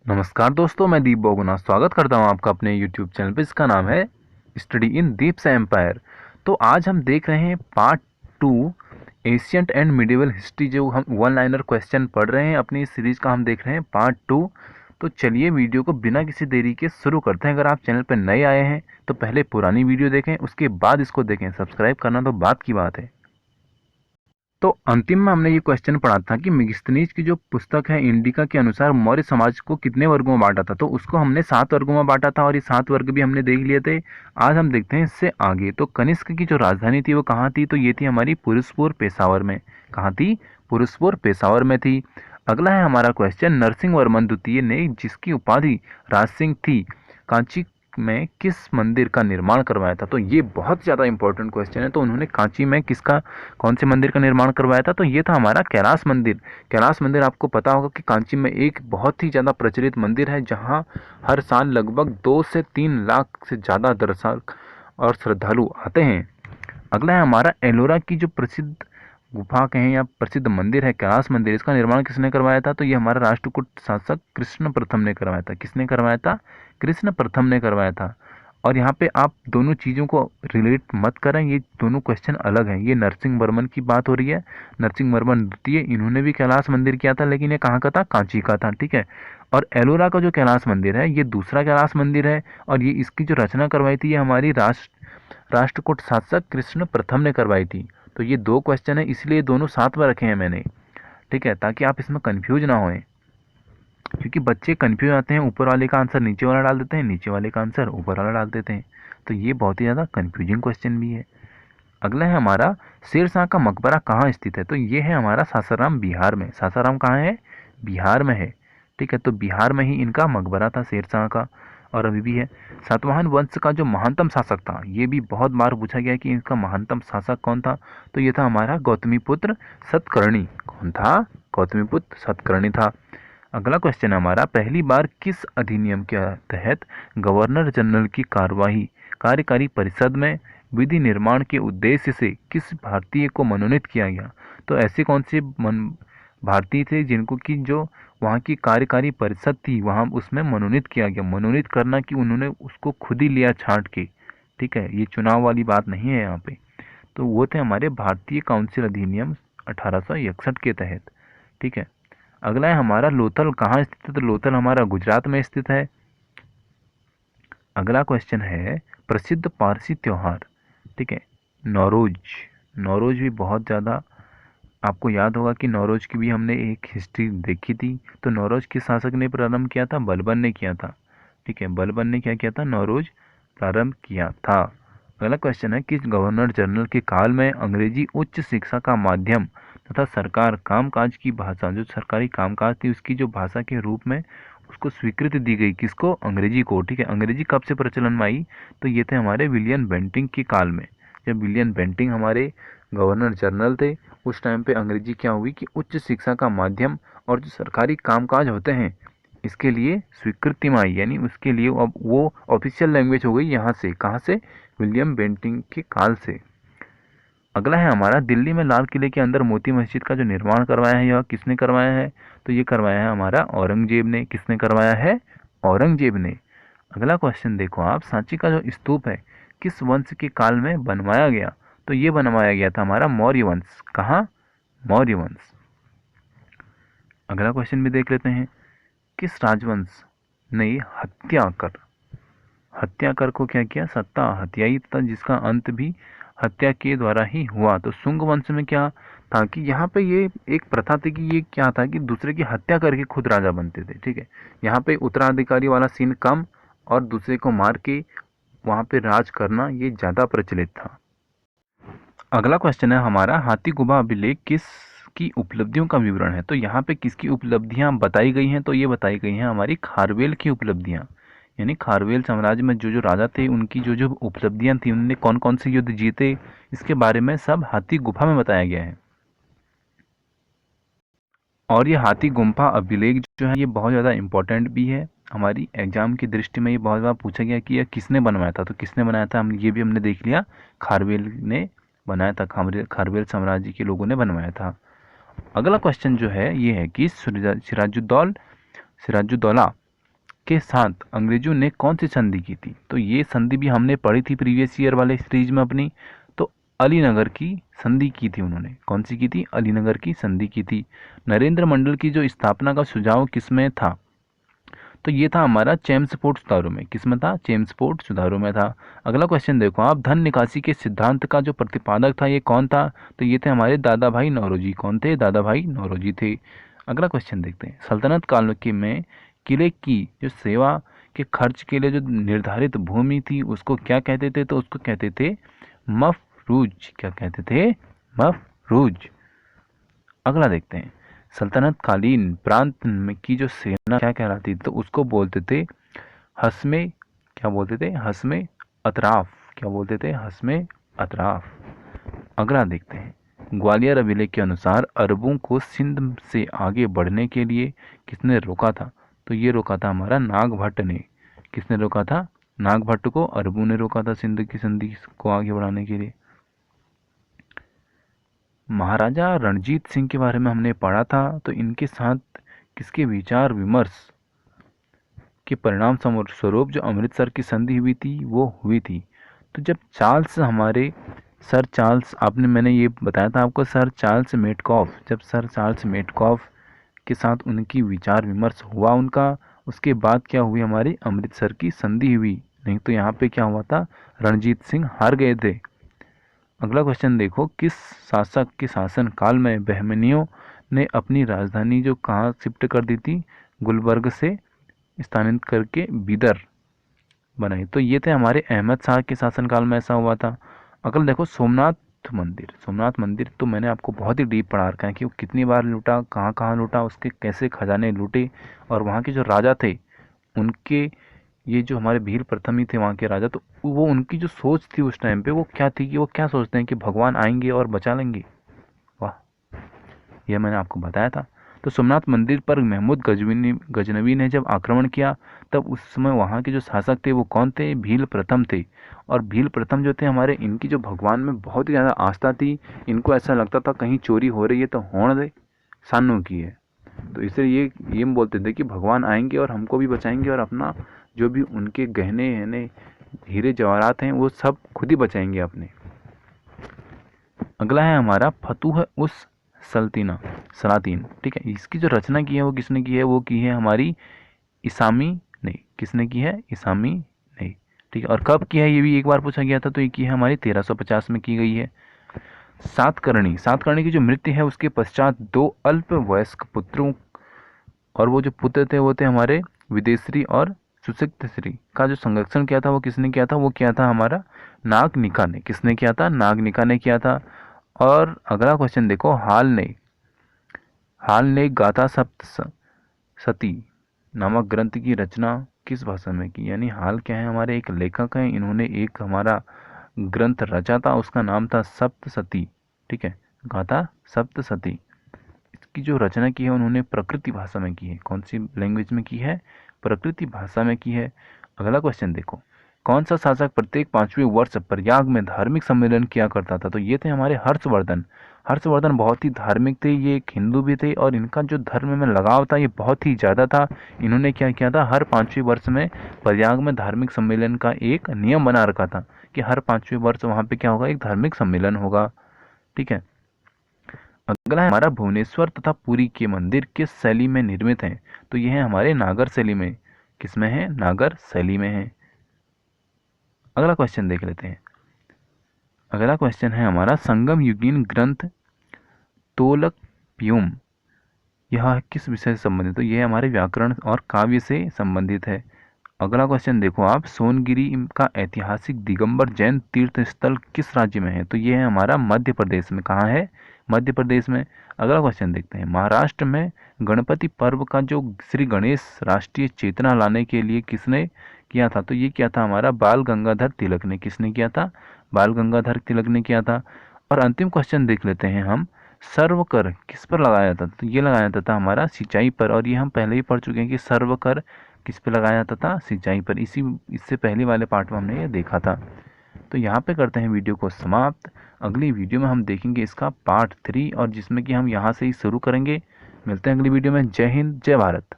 नमस्कार दोस्तों, मैं दीप बोगुना स्वागत करता हूं आपका अपने YouTube चैनल पे जिसका नाम है स्टडी इन दीप्स एम्पायर। तो आज हम देख रहे हैं part 2 ancient and medieval history. जो हम वन लाइनर क्वेश्चन पढ़ रहे हैं अपनी इस सीरीज का, हम देख रहे हैं पार्ट 2। तो चलिए वीडियो को बिना किसी देरी के शुरू करते हैं। अगर आप चैनल पर नए आए हैं तो पहले पुरानी वीडियो देखें, उसके बाद इसको देखें। सब्सक्राइब करना तो बात की बात है। तो अंतिम में हमने ये क्वेश्चन पढ़ा था कि मेगिस्तीनीज की जो पुस्तक है इंडिका के अनुसार मौर्य समाज को कितने वर्गों में बांटा था। तो उसको हमने 7 वर्गों में बांटा था और ये 7 वर्ग भी हमने देख लिए थे। आज हम देखते हैं इससे आगे। तो कनिष्क की जो राजधानी थी वो कहाँ थी, तो ये थी हमारी पुरुषपुर पेशावर में। कहाँ थी? पुरुषपुर पेशावर में थी। अगला है हमारा क्वेश्चन, नरसिंह वर्मन द्वितीय ने जिसकी उपाधि राज सिंह थी, कांची में किस मंदिर का निर्माण करवाया था। तो ये बहुत ज़्यादा इंपॉर्टेंट क्वेश्चन है। तो उन्होंने कांची में किसका, कौन से मंदिर का निर्माण करवाया था, तो ये था हमारा कैलाश मंदिर। कैलाश मंदिर आपको पता होगा कि कांची में एक बहुत ही ज़्यादा प्रचलित मंदिर है, जहाँ हर साल लगभग 2 से 3 लाख से ज़्यादा दर्शक और श्रद्धालु आते हैं। अगला है हमारा एलोरा की जो प्रसिद्ध गुफा कहें या प्रसिद्ध मंदिर है कैलाश मंदिर, इसका निर्माण किसने करवाया था, तो ये हमारा राष्ट्रकूट शासक कृष्ण प्रथम ने करवाया था। किसने करवाया था? कृष्ण प्रथम ने करवाया था। और यहाँ पे आप दोनों चीज़ों को रिलेट मत करें, ये दोनों क्वेश्चन अलग हैं। ये नरसिंह वर्मन की बात हो रही है, नरसिंह वर्मन द्वितीय, इन्होंने भी कैलाश मंदिर किया था, लेकिन ये कहाँ का था? कांची का था। ठीक है। और एलोरा का जो कैलाश मंदिर है ये दूसरा कैलाश मंदिर है, और ये इसकी जो रचना करवाई थी ये हमारी राष्ट्रकूट शासक कृष्ण प्रथम ने करवाई थी। तो ये 2 क्वेश्चन है, इसलिए दोनों साथ में रखे हैं मैंने। ठीक है, ताकि आप इसमें कंफ्यूज ना होएं, क्योंकि बच्चे कंफ्यूज आते हैं, ऊपर वाले का आंसर नीचे वाला डाल देते हैं, नीचे वाले का आंसर ऊपर वाला डाल देते हैं। तो ये बहुत ही ज़्यादा कंफ्यूजिंग क्वेश्चन भी है। अगला है हमारा, शेरशाह का मकबरा कहाँ स्थित है, तो ये है हमारा सासाराम, बिहार में। सासाराम कहाँ है? बिहार में है। ठीक है, तो बिहार में ही इनका मकबरा था शेरशाह का, और अभी भी है। सातवाहन वंश का जो महानतम शासक था, ये भी बहुत बार पूछा गया कि इनका महानतम शासक कौन था, तो ये था हमारा गौतमीपुत्र सतकर्णी। कौन था? गौतमीपुत्र सतकर्णी था। अगला क्वेश्चन हमारा, पहली बार किस अधिनियम के तहत गवर्नर जनरल की कार्यवाही कार्यकारी परिषद में विधि निर्माण के उद्देश्य से किस भारतीय को मनोनीत किया गया। तो ऐसे कौन से भारतीय थे जिनको कि जो वहाँ की कार्यकारी परिषद थी वहाँ उसमें मनोनीत किया गया। मनोनीत करना कि उन्होंने उसको खुद ही लिया छांट के। ठीक है, ये चुनाव वाली बात नहीं है यहाँ पे। तो वो थे हमारे भारतीय काउंसिल अधिनियम 1861 के तहत। ठीक है। अगला है हमारा, लोथल कहाँ स्थित है, तो लोथल हमारा गुजरात में स्थित है। अगला क्वेश्चन है, प्रसिद्ध पारसी त्योहार। ठीक है, नौरोज। नौरोज भी बहुत ज़्यादा आपको याद होगा कि नौरोज की भी हमने एक हिस्ट्री देखी थी। तो नौरोज किस शासक ने प्रारंभ किया था? बलबन ने किया था। ठीक है, बलबन ने क्या किया था? नौरोज प्रारंभ किया था। अगला क्वेश्चन है, किस गवर्नर जनरल के काल में अंग्रेजी उच्च शिक्षा का माध्यम तथा सरकार कामकाज की भाषा, जो सरकारी कामकाज थी उसकी जो भाषा के रूप में उसको स्वीकृति दी गई? किसको? अंग्रेजी को। ठीक है, अंग्रेजी कब से प्रचलन में आई, तो ये थे हमारे विलियम बेंटिंक के काल में। जब विलियम बेंटिंक हमारे गवर्नर जनरल थे उस टाइम पे अंग्रेजी क्या हुई कि उच्च शिक्षा का माध्यम और जो सरकारी कामकाज होते हैं इसके लिए स्वीकृति में आई, यानी उसके लिए अब वो ऑफिशियल लैंग्वेज हो गई। यहाँ से कहाँ से? विलियम बेंटिंक के काल से। अगला है हमारा, दिल्ली में लाल किले के अंदर मोती मस्जिद का जो निर्माण करवाया है यह किसने करवाया है, तो ये करवाया है हमारा औरंगजेब ने। किसने करवाया है? औरंगजेब ने। अगला क्वेश्चन देखो आप, सांची का जो स्तूप है किस वंश के काल में बनवाया गया, तो ये बनवाया गया था हमारा मौर्य वंश। कहाँ? मौर्य वंश। अगला क्वेश्चन भी देख लेते हैं, किस राजवंश ने हत्या कर हत्याकर को क्या किया? सत्ता हत्याई तथा जिसका अंत भी हत्या के द्वारा ही हुआ। तो शुंग वंश में क्या था कि यहाँ पे ये एक प्रथा थी कि ये क्या था कि दूसरे की हत्या करके खुद राजा बनते थे। ठीक है, यहाँ पे उत्तराधिकारी वाला सीन कम और दूसरे को मार के वहाँ पे राज करना ये ज़्यादा प्रचलित था। अगला क्वेश्चन है हमारा, हाथी गुफा अभिलेख किस की उपलब्धियों का विवरण है, तो यहाँ पे किसकी उपलब्धियाँ बताई गई हैं, तो ये बताई गई हैं हमारी खारवेल की उपलब्धियाँ। यानी खारवेल साम्राज्य में जो जो राजा थे उनकी जो जो उपलब्धियाँ थी, उन्होंने कौन कौन से युद्ध जीते, इसके बारे में सब हाथी गुफा में बताया गया है। और ये हाथी गुम्फा अभिलेख जो है ये बहुत ज़्यादा इम्पोर्टेंट भी है हमारी एग्जाम की दृष्टि में। ये बहुत बार पूछा गया कि यह किसने बनवाया था, तो किसने बनाया था, हम ये भी हमने देख लिया, खारवेल ने बनाया था। खारवेल साम्राज्य के लोगों ने बनवाया था। अगला क्वेश्चन जो है ये है कि सिराजुद्दौला के साथ अंग्रेजों ने कौन सी संधि की थी? तो ये संधि भी हमने पढ़ी थी प्रीवियस ईयर वाले सीरीज में अपनी। तो अलीनगर की संधि की थी उन्होंने। कौन सी की थी? अलीनगर की संधि की थी। नरेंद्र मंडल की जो स्थापना का सुझाव किसमें था? तो ये था हमारा चेम्सफोर्ड सुधारों में। किसमें था? चेम्सफोर्ड सुधारों में था। अगला क्वेश्चन देखो आप, धन निकासी के सिद्धांत का जो प्रतिपादक था ये कौन था? तो ये थे हमारे दादा भाई नौरोजी। कौन थे? दादा भाई नौरोजी थे। अगला क्वेश्चन देखते हैं, सल्तनत काल के में किले की जो सेवा के खर्च के लिए जो निर्धारित भूमि थी उसको क्या कहते थे? तो उसको कहते थे मफरूज। क्या कहते थे? मफरूज। अगला देखते हैं, सल्तनत कालीन प्रांत में की जो सेना क्या कहलाती थी? तो उसको बोलते थे हस्मे। क्या बोलते थे? हस्मे अतराफ। क्या बोलते थे? हस्मे अतराफ। अगला देखते हैं, ग्वालियर अभिलेख के अनुसार अरबों को सिंध से आगे बढ़ने के लिए किसने रोका था? तो ये रोका था हमारा नागभट्ट ने। किसने रोका था? नागभट्ट को अरबों ने रोका था सिंध की संधि को आगे बढ़ाने के लिए। महाराजा रणजीत सिंह के बारे में हमने पढ़ा था। तो इनके साथ किसके विचार विमर्श के परिणाम स्वरूप जो अमृतसर की संधि हुई थी वो हुई थी। तो जब चार्ल्स हमारे सर चार्ल्स, आपने मैंने ये बताया था आपको, सर चार्ल्स मेटकॉफ, जब सर चार्ल्स मेटकॉफ के साथ उनकी विचार विमर्श हुआ उनका, उसके बाद क्या हुई? हमारी अमृतसर की संधि हुई। नहीं तो यहाँ पे क्या हुआ था? रणजीत सिंह हार गए थे। अगला क्वेश्चन देखो, किस शासक के शासन काल में बहमनियों ने अपनी राजधानी जो कहाँ शिफ्ट कर दी थी? गुलबर्ग से स्थानांतरित करके बीदर बनाई। तो ये थे हमारे अहमद शाह के शासनकाल में ऐसा हुआ था। अगला देखो, सोमनाथ मंदिर। सोमनाथ मंदिर तो मैंने आपको बहुत ही डीप पढ़ा रखा है कि वो कितनी बार लूटा, कहाँ कहाँ लूटा, उसके कैसे खजाने लूटे, और वहाँ के जो राजा थे उनके, ये जो हमारे भील प्रथम ही थे वहाँ के राजा, तो वो उनकी जो सोच थी उस टाइम पे वो क्या थी कि वो क्या सोचते हैं कि भगवान आएंगे और बचा लेंगे। वाह, यह मैंने आपको बताया था। तो सोमनाथ मंदिर पर महमूद गजनवी ने जब आक्रमण किया तब उस समय वहाँ के जो शासक थे वो कौन थे? भील प्रथम थे। और भील प्रथम जो थे हमारे, इनकी जो भगवान में बहुत ही ज़्यादा आस्था थी। इनको ऐसा लगता था कहीं चोरी हो रही है तो होने दे, सानों की है। तो इसलिए ये बोलते थे कि भगवान आएंगे और हमको भी बचाएंगे, और अपना जो भी उनके गहने हैं, हीरे जवाहरात हैं, वो सब खुद ही बचाएंगे अपने। अगला है हमारा फतुह उस सलातीन। ठीक है, इसकी जो रचना की है वो किसने की है? वो की है हमारी इसामी ने। किसने की है? इसामी ने। ठीक है, और कब की है ये भी एक बार पूछा गया था। तो ये की है हमारी 1350 में की गई है। सातकर्णी की जो मृत्यु है उसके पश्चात दो अल्प वयस्क पुत्रों, और वो जो पुत्र थे वो थे हमारे विदेश्री और सुसिक्तश्री का जो संरक्षण किया था वो किसने किया था? वो किया था हमारा नागनिका ने। किसने किया था? नागनिका ने किया था। और अगला क्वेश्चन देखो, हाल ने गाथा सप्त सती नामक ग्रंथ की रचना किस भाषा में की? यानी हाल क्या है? हमारे एक लेखक हैं, इन्होंने एक हमारा ग्रंथ रचा था, उसका नाम था सप्तसती। ठीक है, गाथा सप्तसती। इसकी जो रचना की है उन्होंने प्रकृति भाषा में की है। कौन सी लैंग्वेज में की है? प्रकृति भाषा में की है। अगला क्वेश्चन देखो, कौन सा शासक प्रत्येक 5वें वर्ष प्रयाग में धार्मिक सम्मेलन किया करता था? तो ये थे हमारे हर्षवर्धन। हर्षवर्धन बहुत ही धार्मिक थे, ये एक हिंदू भी थे, और इनका जो धर्म में लगाव था ये बहुत ही ज़्यादा था। इन्होंने क्या किया था? हर 5वें वर्ष में प्रयाग में धार्मिक सम्मेलन का एक नियम बना रखा था कि हर 5वें वर्ष वहाँ पे क्या होगा? एक धार्मिक सम्मेलन होगा। ठीक है, अगला है हमारा भुवनेश्वर तथा पुरी के मंदिर किस शैली में निर्मित हैं? तो यह है हमारे नागर शैली में। किसमें है? नागर शैली में है। अगला क्वेश्चन देख लेते हैं। अगला क्वेश्चन है हमारा, संगम युगीन ग्रंथ तोलकप्पियम यह किस विषय से संबंधित? तो यह हमारे व्याकरण और काव्य से संबंधित है। अगला क्वेश्चन देखो आप, सोनगिरी का ऐतिहासिक दिगंबर जैन तीर्थ स्थल किस राज्य में है? तो यह है हमारा मध्य प्रदेश में। कहाँ है? मध्य प्रदेश में। अगला क्वेश्चन देखते हैं, महाराष्ट्र में गणपति पर्व का जो श्री गणेश राष्ट्रीय चेतना लाने के लिए किसने किया था? तो ये किया था हमारा बाल गंगाधर तिलक ने। किसने किया था? बाल गंगाधर तिलक ने किया था। और अंतिम क्वेश्चन देख लेते हैं हम, सर्व कर किस पर लगाया जाता था? तो ये लगाया जाता था हमारा सिंचाई पर, और ये हम पहले ही पढ़ चुके हैं कि सर्व कर किस पे लगाया जाता था? सिंचाई पर। इससे पहले वाले पार्ट में हमने ये देखा था। तो यहाँ पे करते हैं वीडियो को समाप्त। अगली वीडियो में हम देखेंगे इसका पार्ट 3, और जिसमें कि हम यहाँ से ही शुरू करेंगे। मिलते हैं अगली वीडियो में। जय हिंद, जय भारत।